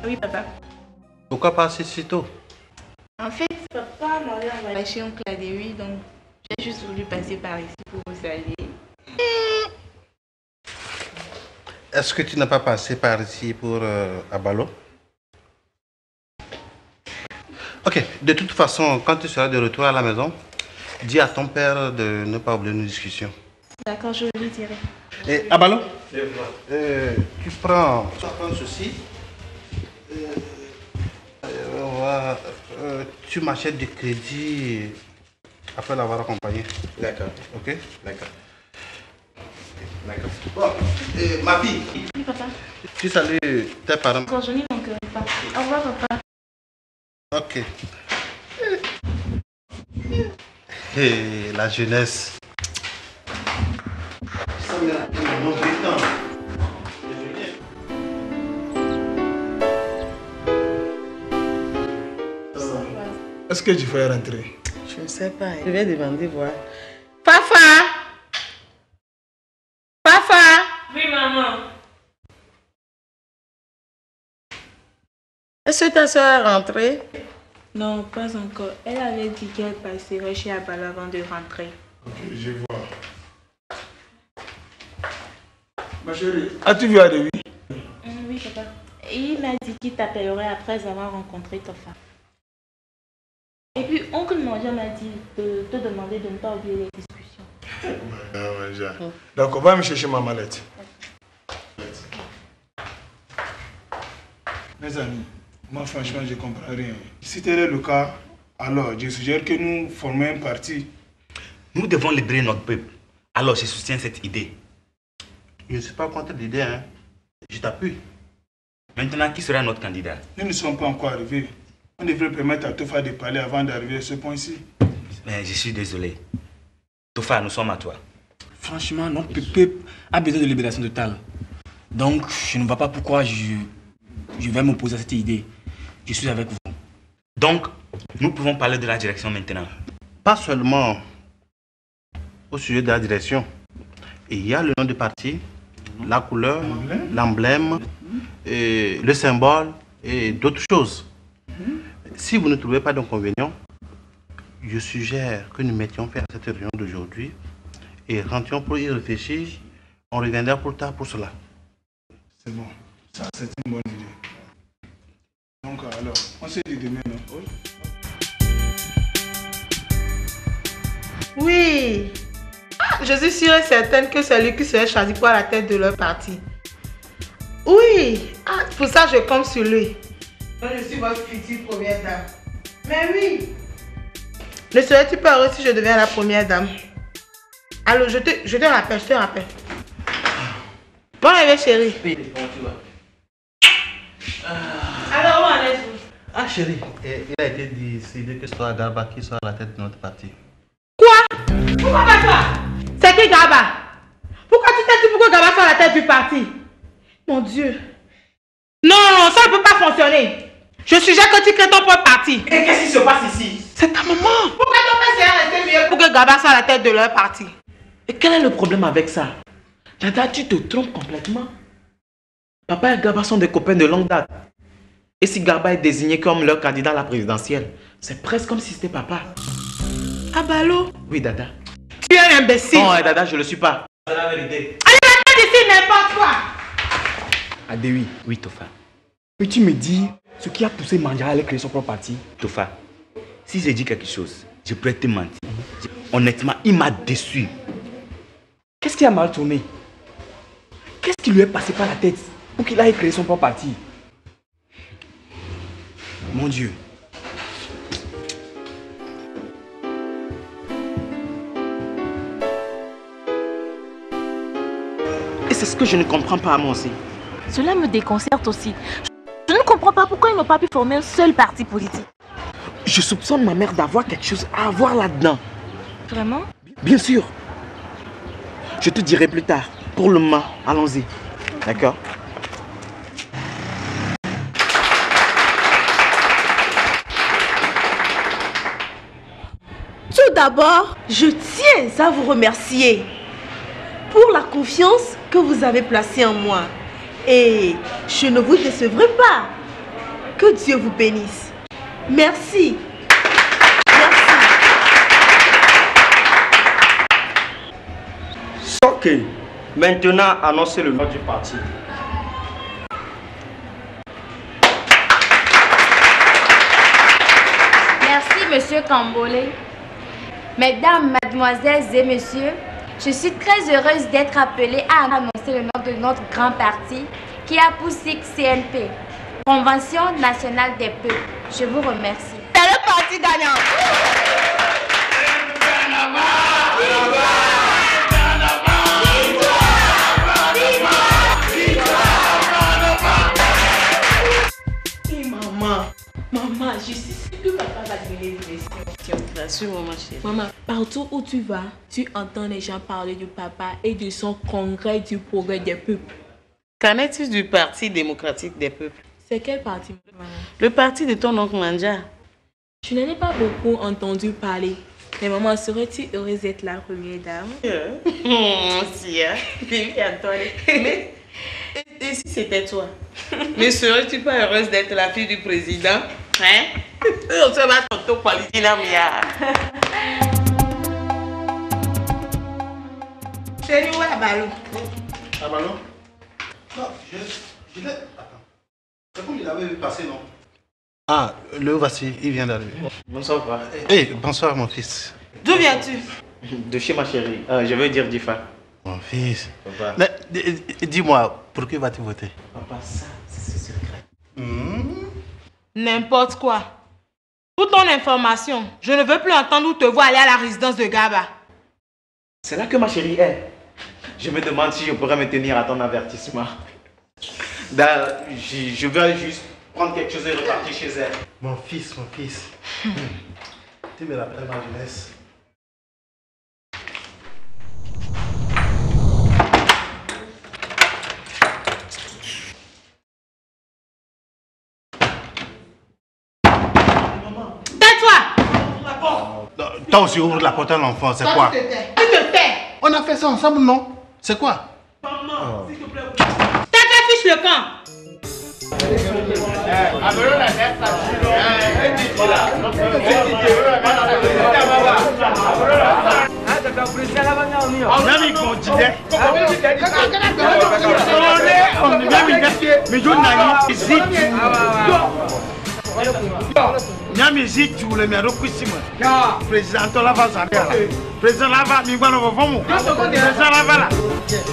Oui, papa. Pourquoi passer si tôt? En fait, papa m'avait envoyé chez oncle Adéwi, donc j'ai juste voulu passer par ici pour vous saluer. Est-ce que tu n'as pas passé par ici pour Abalo? Ok, de toute façon, quand tu seras de retour à la maison, dis à ton père de ne pas oublier nos discussions. D'accord, je lui dirai. Et Abalo, tu prends ceci. Tu m'achètes du crédit après l'avoir accompagné. D'accord. Ok? D'accord. D'accord. Bon, ma fille. Oui, papa. Tu salues tes parents. Encore joli, donc papa. Au revoir, papa. Ok. Et la jeunesse. Ça me rappelle mon vieux temps. Est-ce que tu fais rentrer? Je ne sais pas. Je vais demander voir. Fafa! Fafa! Oui, maman. Est-ce que ta soeur est rentrée? Non, pas encore. Elle avait dit qu'elle passerait chez Abalo avant de rentrer. Ok, je vois. Ma chérie, as-tu vu Adéwi? Oui, papa. Et il m'a dit qu'il t'appellerait après avoir rencontré ta femme. Et puis, oncle Manja m'a dit de te demander de ne pas oublier les discussions. Donc, on va me chercher ma mallette. Mes amis, moi franchement, je ne comprends rien. Si tel est le cas, alors je suggère que nous formions un parti. Nous devons libérer notre peuple. Alors, je soutiens cette idée. Je ne suis pas contre l'idée, hein. Je t'appuie. Maintenant, qui sera notre candidat? Nous ne sommes pas encore arrivés. On devrait permettre à Tofa de parler avant d'arriver à ce point-ci. Mais je suis désolé. Tofa, nous sommes à toi. Franchement, notre peuple a besoin de libération totale. Donc, je ne vois pas pourquoi je vais m'opposer à cette idée. Je suis avec vous. Donc, nous pouvons parler de la direction maintenant. Pas seulement au sujet de la direction. Il y a le nom du parti, la couleur, l'emblème, le symbole et d'autres choses. Si vous ne trouvez pas d'inconvénient, je suggère que nous mettions fin à cette réunion d'aujourd'hui et rentrions pour y réfléchir. On reviendra plus tard pour cela. C'est bon. Ça, c'est une bonne idée. Donc, alors, on se dit demain, non? Oui. Je suis sûre et certaine que c'est lui qui serait choisi pour la tête de leur parti. Oui. Pour ça, je compte sur lui. Donc, je suis votre future première dame. Mais oui. Ne serais-tu pas heureux si je deviens la première dame? Alors, je te rappelle. Bon réveil, chérie. Oui, comment tu vas? Alors, où en êtes-vous? Ah chérie, il a été décidé que ce soit Garba qui soit à la tête de notre parti. Quoi? Pourquoi pas toi? C'est qui Garba? Pourquoi tu t'es dit pourquoi Garba soit à la tête du parti? Mon Dieu. Non, ça ne peut pas fonctionner. Je suggère que tu crées ton propre parti. Et qu'est-ce qui se passe ici? C'est ta maman. Pourquoi ton père serait resté mieux pour que Garba soit à la tête de leur parti? Et quel est le problème avec ça? Dada, tu te trompes complètement. Papa et Garba sont des copains de longue date. Et si Garba est désigné comme leur candidat à la présidentielle, c'est presque comme si c'était papa. Abalo? Oui, Dada. Tu es un imbécile. Non, Dada, je le suis pas. C'est la vérité. Allez, va d'ici n'importe quoi. Adéwi. Oui, Tofa. Peux-tu me dire ce qui a poussé Mandjara à aller créer son propre parti? Tofa, si j'ai dit quelque chose, je pourrais te mentir. Honnêtement, il m'a déçu. Qu'est-ce qui a mal tourné? Qu'est-ce qui lui est passé par la tête pour qu'il aille créer son propre parti? Mon Dieu. Et c'est ce que je ne comprends pas moi aussi. Cela me déconcerte aussi. Je ne comprends pas pourquoi ils n'ont pas pu former un seul parti politique. Je soupçonne ma mère d'avoir quelque chose à voir là-dedans. Vraiment? Bien sûr. Je te dirai plus tard. Pour le moment, allons-y. D'accord? Tout d'abord, je tiens à vous remercier pour la confiance que vous avez placée en moi. Et je ne vous décevrai pas. Que Dieu vous bénisse. Merci. Merci. Ok. Maintenant, annoncez le nom du parti. Merci, Monsieur Cambolé. Mesdames, mademoiselles et messieurs, je suis très heureuse d'être appelée à annoncer le nom de notre grand parti qui a pour sigle CNP, Convention nationale des peuples. Je vous remercie. C'est le parti gagnant. Maman, je suis sûre que papa va te donner une question. Rassure-moi, ma chérie. Maman, partout où tu vas, tu entends les gens parler du papa et de son congrès du progrès des peuples. Qu'en est-il du Parti démocratique des peuples? C'est quel parti, maman? Le parti de ton oncle Manja. Je n'en ai pas beaucoup entendu parler. Mais maman, serais-tu heureuse d'être la première dame? Si, hein? Oui, Antoine. Mais, et si c'était toi? Ne serais-tu pas heureuse d'être la fille du président? Hein? On se va tonton Politina Mia. C'est où la ballon? Un ballon? Non, je l'ai. Attends. C'est comme il avait vu passer, non? Ah, le voici, il vient d'arriver. Bonsoir, papa. Bonsoir, mon fils. D'où viens-tu? De chez ma chérie. Je veux dire Difa. Mon fils. Papa. Mais, dis-moi, pour qui vas-tu voter? Papa, ça, c'est secret. N'importe quoi. Pour ton information, je ne veux plus entendre ou te voir aller à la résidence de Gaba. C'est là que ma chérie est. Je me demande si je pourrais me tenir à ton avertissement. Je vais juste prendre quelque chose et repartir chez elle. Mon fils. Tu me rappelles ma jeunesse. Toi aussi, ouvre la porte à l'enfant, c'est quoi? Tu te tais. On a fait ça ensemble, non? C'est quoi? Maman, s'il te plaît. T'as qu'à fiche le camp. Nyamizi tu le mero kusima. Président to lava Zambia. Président lava mi gba no fomu. Président lava la.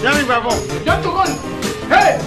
Nyami gba bon. Hey!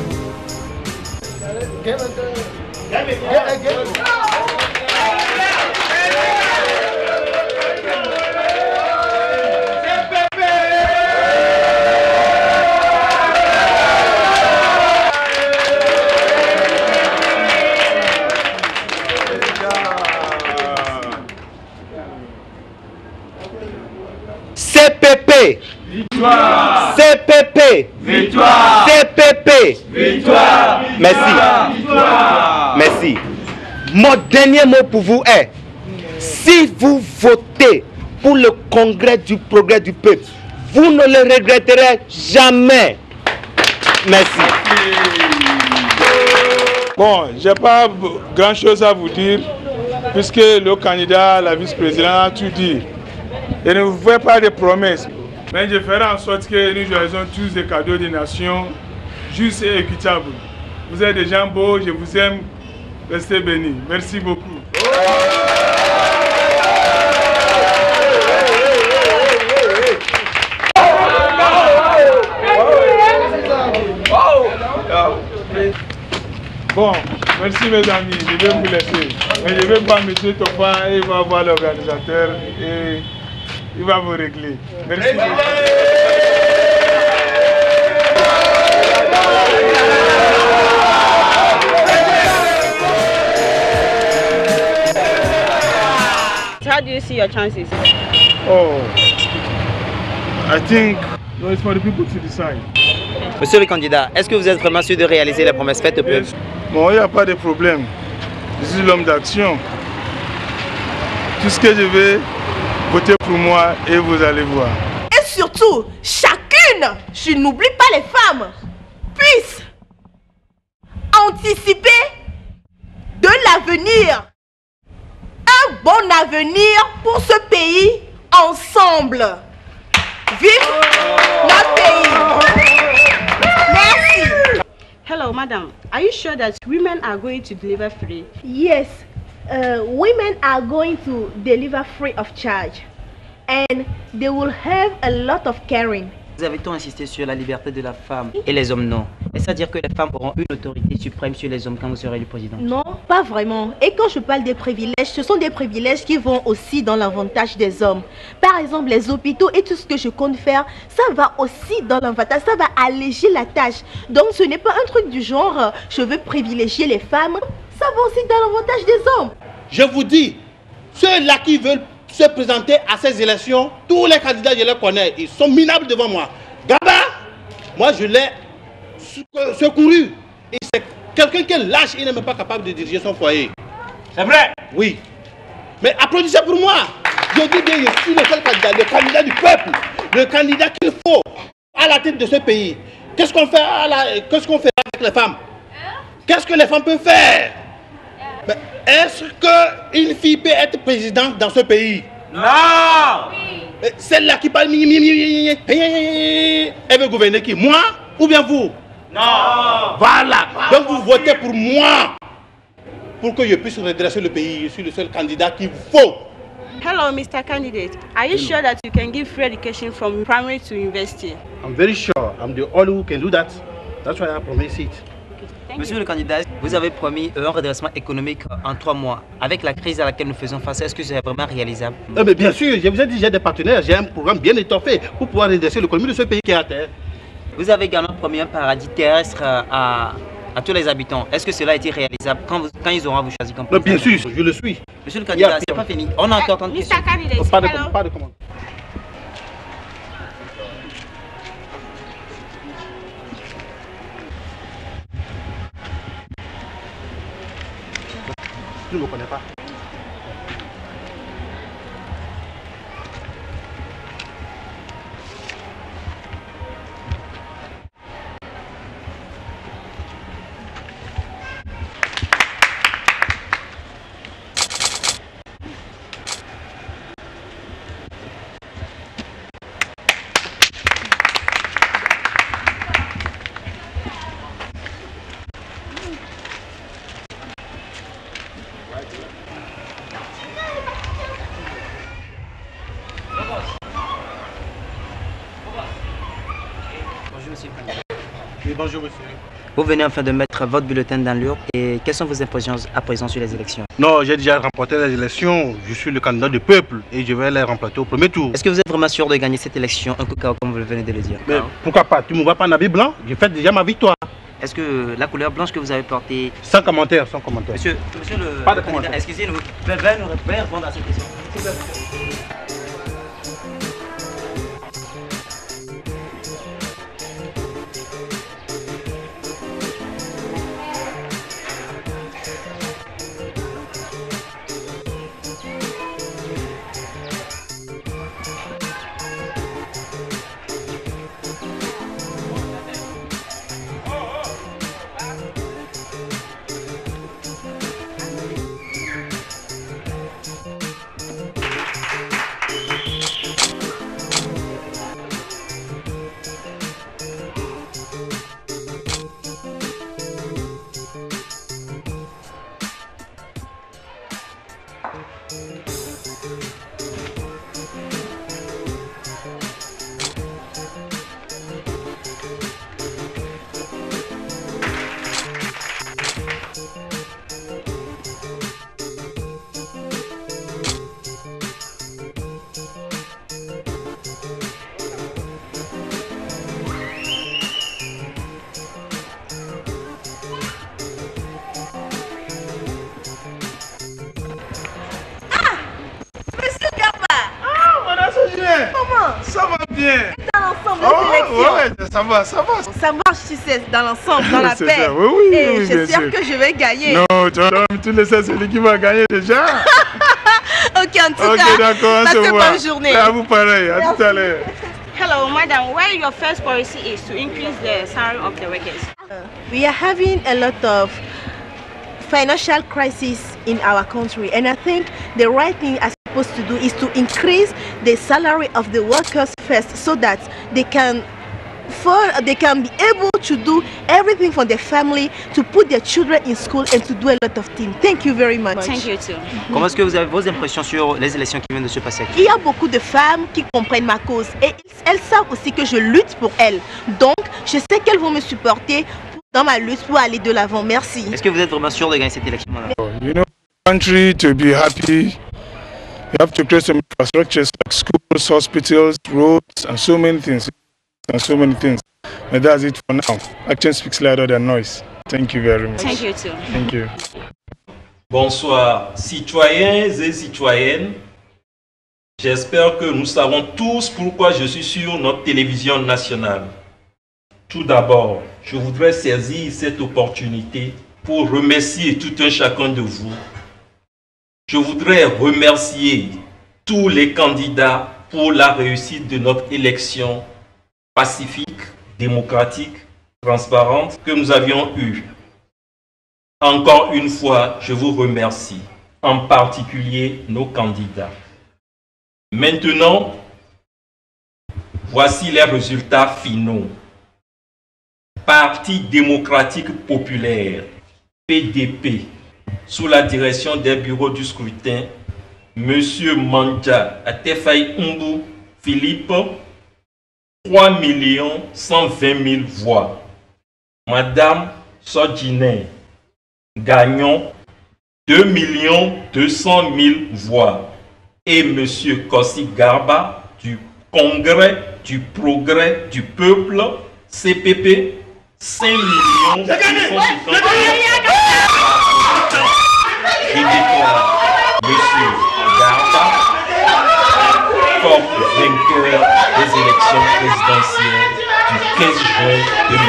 CPP. Victoire. CPP. Victoire. CPP. Victoire. Merci. Victoire. Merci. Mon dernier mot pour vous est, si vous votez pour le congrès du progrès du peuple, vous ne le regretterez jamais. Merci. Bon, j'ai pas grand chose à vous dire, puisque le candidat, la vice-présidente a tout dit. Et ne vous faites pas de promesses. Mais je ferai en sorte que nous jouions tous des cadeaux des nations, justes et équitables. Vous êtes des gens beaux, je vous aime. Restez bénis. Merci beaucoup. Bon, merci mes amis, je vais vous laisser. Mais je vais voir M. Tofa et il va voir l'organisateur et il va vous régler. Merci beaucoup. How do you see your chances? Oh, I think it's for the people to decide. Monsieur le candidat, est-ce que vous êtes vraiment sûr de réaliser les promesses faites au peuple? Bon, il n'y a pas de problème. Je suis l'homme d'action. Tout ce que je vais, votez pour moi et vous allez voir. Et surtout, chacune, je n'oublie pas les femmes, puisse anticiper de avenir. Un bon avenir pour ce pays ensemble. Vive notre pays. Merci. Hello, madam. Are you sure that women are going to deliver free? Yes, women are going to deliver free of charge. And they will have a lot of caring. Vous avez tant insisté sur la liberté de la femme et les hommes non. Est-ce à dire que les femmes auront une autorité suprême sur les hommes quand vous serez le président? Non, pas vraiment. Et quand je parle des privilèges, ce sont des privilèges qui vont aussi dans l'avantage des hommes. Par exemple, les hôpitaux et tout ce que je compte faire, ça va aussi dans l'avantage, ça va alléger la tâche. Donc ce n'est pas un truc du genre, je veux privilégier les femmes, ça va aussi dans l'avantage des hommes. Je vous dis, ceux-là qui veulent se présenter à ces élections, tous les candidats, je les connais, ils sont minables devant moi. Gaba, moi je l'ai secouru. Et c'est quelqu'un qui est lâche, il n'est même pas capable de diriger son foyer. C'est vrai? Oui. Mais applaudissez pour moi. Je dis bien, je suis le seul candidat, le candidat du peuple, le candidat qu'il faut à la tête de ce pays. Qu'est-ce qu'on fait, avec les femmes? Qu'est-ce que les femmes peuvent faire? Est-ce qu'une fille peut être présidente dans ce pays? Non! Celle-là qui parle, elle veut gouverner qui? Moi ou bien vous? Non! Voilà! Donc vous votez pour moi pour que je puisse redresser le pays. Je suis le seul candidat qu'il vous faut. Hello, Mr. Candidate. Are you sure that you can give free education from primary to university? I'm very sure. I'm the only who can do that. That's why I promise it. Monsieur le candidat, vous avez promis un redressement économique en 3 mois. Avec la crise à laquelle nous faisons face, est-ce que c'est vraiment réalisable? Mais bien sûr, je vous ai dit, j'ai des partenaires, j'ai un programme bien étoffé pour pouvoir redresser l'économie de ce pays qui est à terre. Vous avez également promis un paradis terrestre à tous les habitants. Est-ce que cela a été réalisable quand ils auront à vous choisir comme président? Bien sûr, je le suis. Monsieur le candidat, c'est pas fini. On a encore tant de questions. Pas de commande. Tu ne me connais pas. Oui, bonjour monsieur. Vous venez enfin de mettre votre bulletin dans l'urne et quelles sont vos impressions à présent sur les élections? Non, j'ai déjà remporté les élections. Je suis le candidat du peuple et je vais les remporter au premier tour. Est-ce que vous êtes vraiment sûr de gagner cette élection un coup comme vous venez de le dire? Mais pourquoi pas? Tu ne me vois pas en habit blanc? J'ai fait déjà ma victoire. Est-ce que la couleur blanche que vous avez portée... Sans commentaire, sans commentaire. Monsieur le pas de candidat, commentaire. Excusez-nous, veuillez répondre à cette question. Ça va bien. Dans l'ensemble des élections. Ouais, ça va. Ça marche, tu sais, dans l'ensemble, dans la C'est paix. ça, oui, Et bien j'espère sûr. que je vais gagner. Non, tu le sais, c'est lui qui va gagner déjà. Ok, en tout Ok, cas, d'accord, on passez se bonne voit. journée. À vous pareil, à tout à l'heure. Hello, madam. Where your first policy is to increase the salary of the workers? We are having a lot of financial crisis in our country, and I think the right thing I'm supposed to do is to increase the salary of the workers first, so that they can be able to do everything for their family, to put their children in school and to do a lot of things. Thank you very much. Thank you too. Comment est-ce que vous avez vos impressions sur les élections qui viennent de se passer? Il y a beaucoup de femmes qui comprennent ma cause et elles savent aussi que je lutte pour elles. Donc, je sais qu'elles vont me supporter dans ma lutte pour aller de l'avant. Merci. Est-ce que vous êtes vraiment sûr de gagner cette élection? You know, country to be happy, you have to create some infrastructures like schools, hospitals, roads, and so many things. But that's it for now. Action speaks louder than noise. Thank you very much. Thank you too. Thank you. Bonsoir, citoyens et citoyennes. J'espère que nous savons tous pourquoi je suis sur notre télévision nationale. Tout d'abord, je voudrais saisir cette opportunité pour remercier tout un chacun de vous. Je voudrais remercier tous les candidats pour la réussite de notre élection pacifique, démocratique, transparente que nous avions eue. Encore une fois, je vous remercie, en particulier nos candidats. Maintenant, voici les résultats finaux. Parti démocratique populaire, PDP, sous la direction des bureaux du scrutin, M. Manja Atefai Umbu Philippe, 3 120 000 voix. Madame Sodjine Gagnon, 2 200 000 voix. Et M. Kossi Garba du Congrès du Progrès du Peuple, CPP, 5 670 000 voix. Je déclare M. Garba comme vainqueur des élections présidentielles du 15 juin 2012.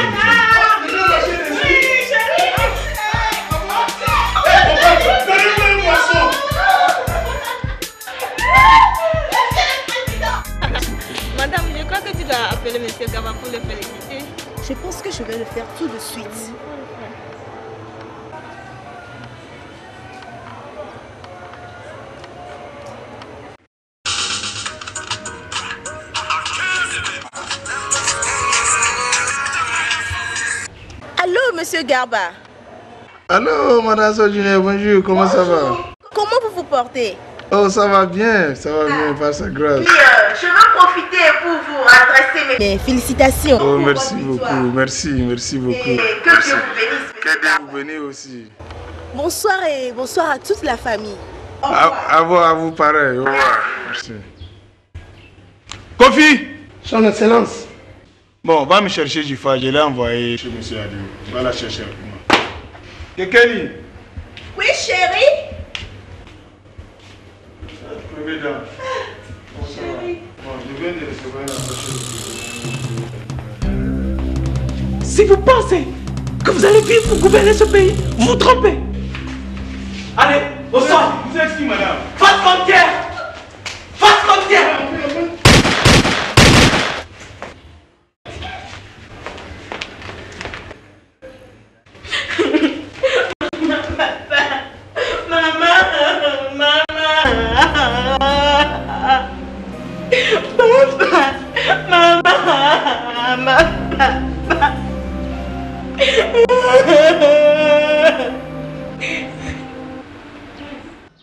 Madame, je crois que tu dois appeler M. Gaba pour le féliciter. Je pense que je vais le faire tout de suite. Allô, Monsieur Garba. Allô, Madame Sodjine, bonjour, comment ça va? Comment vous vous portez? Oh, ça va bien, par sa grâce. Oui, je veux profiter pour vous adresser mes félicitations. Oh, merci beaucoup, merci beaucoup. Et que Dieu vous bénisse. Que Dieu vous bénisse aussi. Bonsoir et bonsoir à toute la famille. À vous pareil, au revoir. Merci. Kofi! Son Excellence. Bon, va me chercher Jifa, je l'ai envoyé chez M. Adiou. Va la chercher avec moi. Kekeli? Oui, chérie? Si vous pensez que vous allez vivre pour gouverner ce pays, vous vous trompez. Allez, au sol. Vous êtes qui, madame? Face frontière. Face frontière.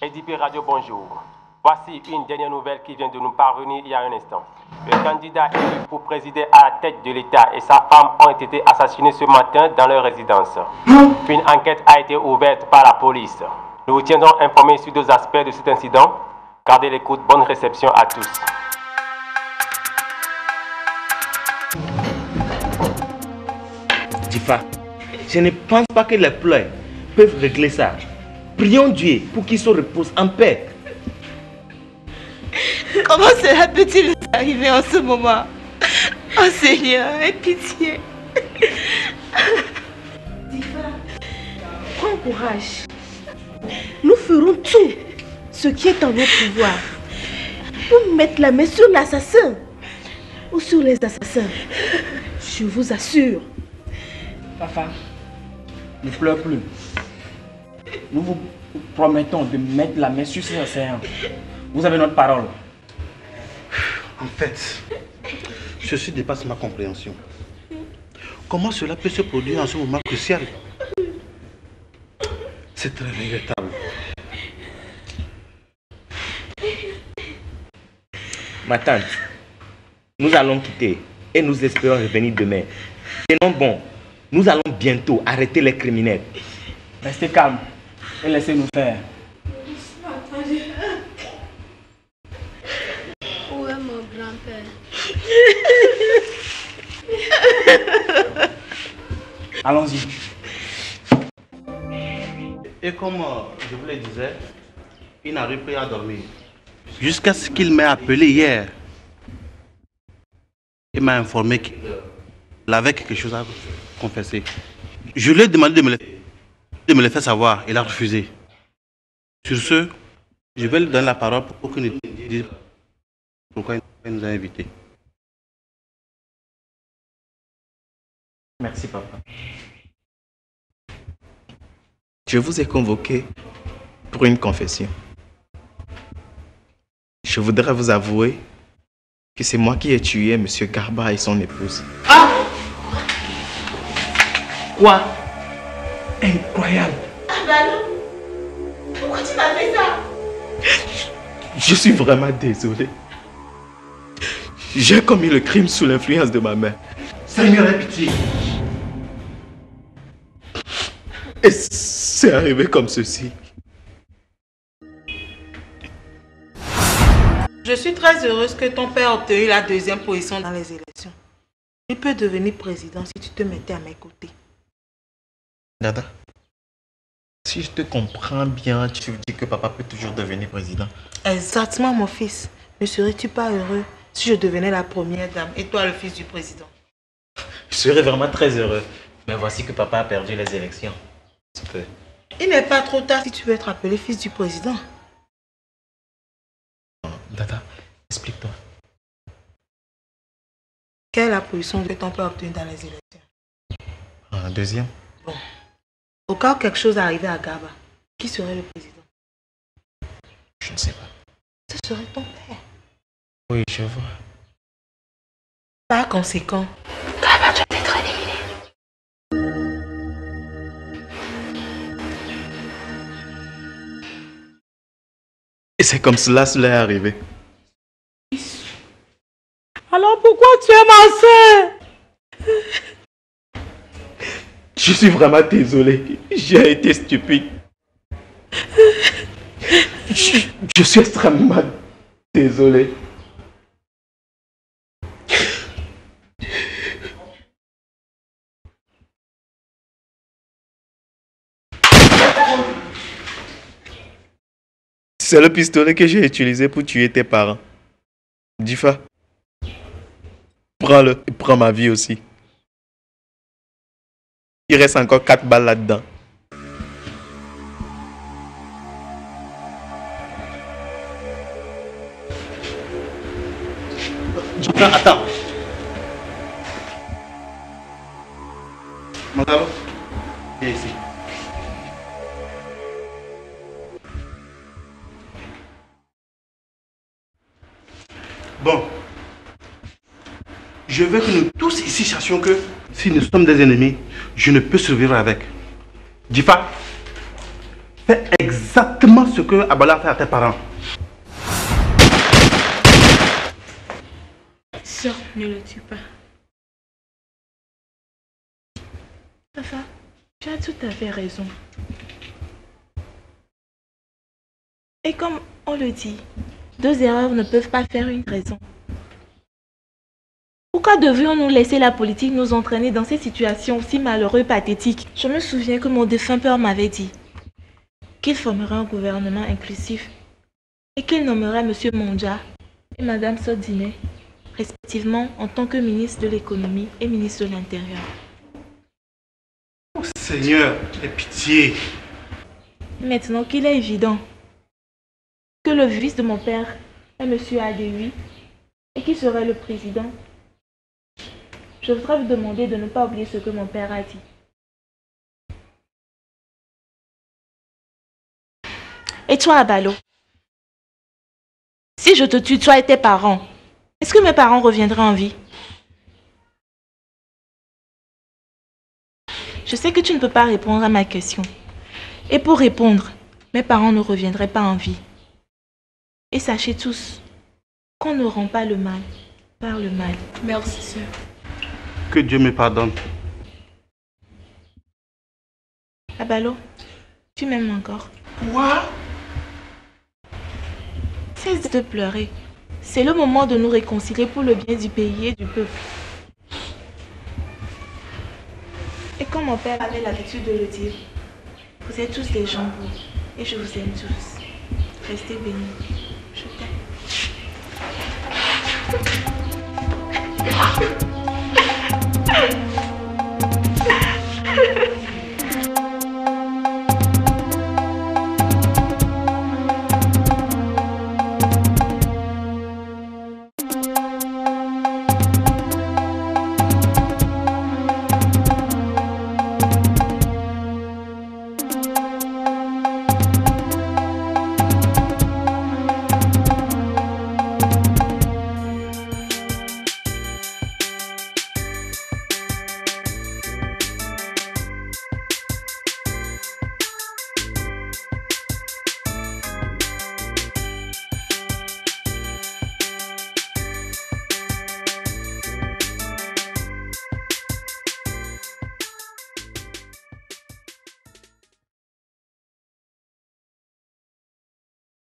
EDP Radio, bonjour. Voici une dernière nouvelle qui vient de nous parvenir il y a un instant. Le candidat élu pour présider à la tête de l'État et sa femme ont été assassinés ce matin dans leur résidence. Une enquête a été ouverte par la police. Nous vous tiendrons informés sur 2 aspects de cet incident. Gardez l'écoute, bonne réception à tous. Jifa, je ne pense pas que les pleurs peuvent régler ça. Prions Dieu pour qu'il se repose en paix. Comment cela peut-il nous arriver en ce moment? Oh Seigneur, aie pitié. Jifa, prends courage. Nous ferons tout ce qui est en notre pouvoir pour mettre la main sur l'assassin ou sur les assassins. Je vous assure. Papa, ne pleure plus. nous vous promettons de mettre la main sur ces océans. Vous avez notre parole. En fait, ceci dépasse ma compréhension. Comment cela peut se produire en ce moment crucial? C'est très regrettable. Ma tante, nous allons quitter et nous espérons revenir demain. Tenons bon, nous allons bientôt arrêter les criminels. Restez calme et laissez-nous faire. Où est mon grand-père? Allons-y. Et comme je vous le disais, il n'arrive plus à dormir. Jusqu'à ce qu'il m'ait appelé hier. Il m'a informé qu'il avait quelque chose à confesser. Je lui ai demandé de me le faire savoir. Il a refusé. Sur ce, je vais lui donner la parole pour qu'il nous dise pourquoi il nous a invités. Merci, papa. Je vous ai convoqué pour une confession. Je voudrais vous avouer que c'est moi qui ai tué M. Garba et son épouse. Ah! Quoi? Incroyable! Ah bah non! Pourquoi tu m'as fait ça? Je suis vraiment désolé. J'ai commis le crime sous l'influence de ma mère. Seigneur, aie pitié. Et c'est arrivé comme ceci. Je suis très heureuse que ton père a obtenu la deuxième position dans les élections. Il peut devenir président si tu te mettais à mes côtés. Dada, si je te comprends bien, tu dis que papa peut toujours devenir président. Exactement, mon fils. Ne serais-tu pas heureux si je devenais la première dame et toi le fils du président? Je serais vraiment très heureux. Mais voici que papa a perdu les élections. Il n'est pas trop tard si tu veux être appelé fils du président. Dada, explique-toi. Quelle est la position que ton père a obtenue dans les élections? Un deuxième. Bon. Au cas où quelque chose arrivait à Garba, qui serait le président? Je ne sais pas. Ce serait ton père. Oui, je vois. Par conséquent, Garba doit être éliminé. Et c'est comme cela est arrivé. Alors pourquoi tu es ma soeur? Je suis vraiment désolé. J'ai été stupide. Je suis extrêmement désolé. C'est le pistolet que j'ai utilisé pour tuer tes parents. Difa, prends-le et prends ma vie aussi. Il reste encore 4 balles là-dedans. Attends. Madame, viens ici. Bon. Je veux que nous tous ici sachions que si nous sommes des ennemis, je ne peux survivre avec. Difa, fais exactement ce que Abala a fait à tes parents. Sors, ne le tue pas. Papa, tu as tout à fait raison. Et comme on le dit, 2 erreurs ne peuvent pas faire une raison. Pourquoi devrions-nous laisser la politique nous entraîner dans ces situations si maloureuse et pathétiques? Je me souviens que mon défunt père m'avait dit qu'il formerait un gouvernement inclusif et qu'il nommerait M. Mondja et Mme Sodine, respectivement en tant que ministre de l'économie et ministre de l'Intérieur. Oh Seigneur, aie pitié. Maintenant qu'il est évident que le fils de mon père est M. Adewi et qui serait le président, je voudrais vous demander de ne pas oublier ce que mon père a dit. Et toi, Abalo? Si je te tue, toi et tes parents, est-ce que mes parents reviendraient en vie? Je sais que tu ne peux pas répondre à ma question. Et pour répondre, mes parents ne reviendraient pas en vie. Et sachez tous qu'on ne rend pas le mal par le mal. Merci, sœur. Que Dieu me pardonne. Abalo, tu m'aimes encore? Quoi? Cesse de pleurer. C'est le moment de nous réconcilier pour le bien du pays et du peuple. Et comme mon père avait l'habitude de le dire, vous êtes tous des gens beaux et je vous aime tous. Restez bénis. Je t'aime.